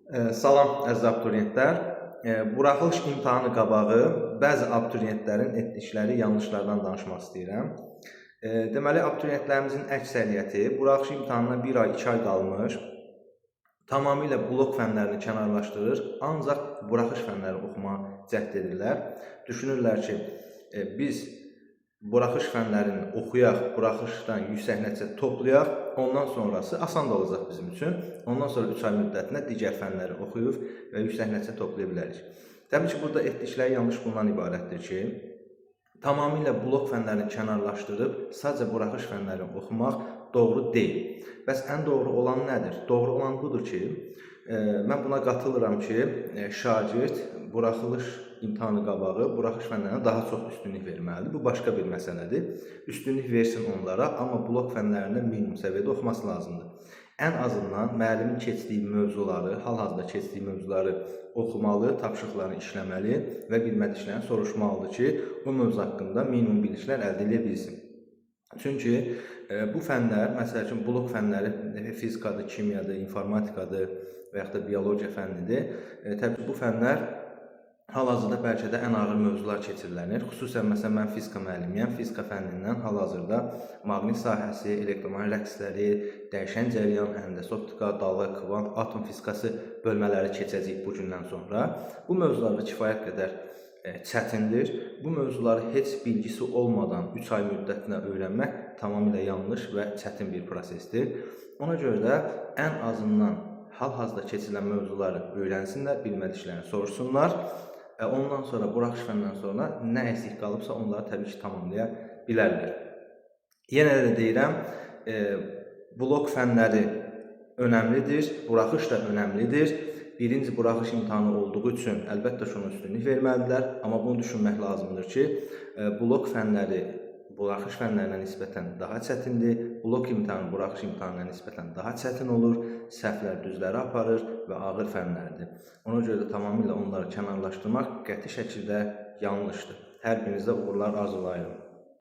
Salam əziz abituriyentlər. Buraxılış imtahanı qabağı bəzi abituriyentlərin etdikləri yanlışlardan danışmaq istəyirəm. Deməli, abituriyentlərimizin əksəriyyəti buraxılış imtahanına 1 ay, 2 ay qalmış, tamamilə blok fənlərini kənarlaşdırır, ancaq buraxılış fənləri oxumağa cəhd edirlər. Düşünürlər ki, biz buraxılış fənlərini oxuyaq, buraxılışdan yüksək nəticə toplayaq, ondan sonrası asan da olacaq bizim üçün. Ondan sonra 3 ay müddətində digər fənləri oxuyub və yüksək nəticə toplaya bilərik. Təbii ki, burada etdikləri yanlış bundan ibarətdir ki, tamamilə blok fənlərini kənarlaşdırıb sadəcə buraxılış fənlərini oxumaq doğru deyil. Bəs ən doğru olan nədir? Doğru olan budur ki, mən buna qatılıram ki, şagird buraxılış imtahanı qabağı buraxılış fənlərinə daha çox üstünlük verməlidir. Bu başqa bir məsələdir. Üstünlük versin onlara, amma blok fənlərində minimum səviyyədə oxuması lazımdır. Ən azından müəllimin keçdiyi mövzuları, hal-hazırda keçdiyi mövzuları oxumalı, tapşırıqlarını işləməli və bilmədiklərini soruşmalıdır ki, o mövzu haqqında minimum biliklər əldə edə bilsin. Çünki bu fənlər, məsəl üçün blok fənləri fizikadır, kimyadır, informatikadır və yaxud da biologiya fənnidir. Təbii bu fənlər hal-hazırda bəlkə də ən ağır mövzular keçirilənir. Xüsusən məsələn mən fizika müəllimiyəm. Fizika fənnindən hal-hazırda maqnit sahəsi, elektromanyetik rəqsləri, dəyişən cəryan, həndəsə optika, dalğa, kvant, atom fizikası bölmələri keçəcəyik bu gündən sonra. Bu mövzularda kifayət qədər çətindir. Bu mövzuları heç bilgisi olmadan 3 ay müddətinə öyrənmək tamamilə yanlış və çətin bir prosesdir. Ona görə də ən azından hal-hazırda keçirilən mövzuları öyrənsinlər, bilmədiklərini soruşsunlar. Ondan sonra, buraxılış fəndən sonra nə eksik qalıbsa onları təbii ki, tamamlaya bilərlər. Yenə də deyirəm, blok fənləri önəmlidir, buraxılış da önəmlidir. Birinci buraxılış imtahanı olduğu üçün əlbəttə şuna üstünlük verməlidirlər. Amma bunu düşünmək lazımdır ki, blok fənləri buraxılış fənlərinə nisbətən daha çətindir. Blok imtahanı buraxılış imtahanına nisbətən daha çətin olur. Səhvlər düzləri aparır və ağır fənlərdir. Ona görə də tamamilə onları kənarlaşdırmaq qəti şəkildə yanlışdır. Hər birinizə uğurlar arzulayıram.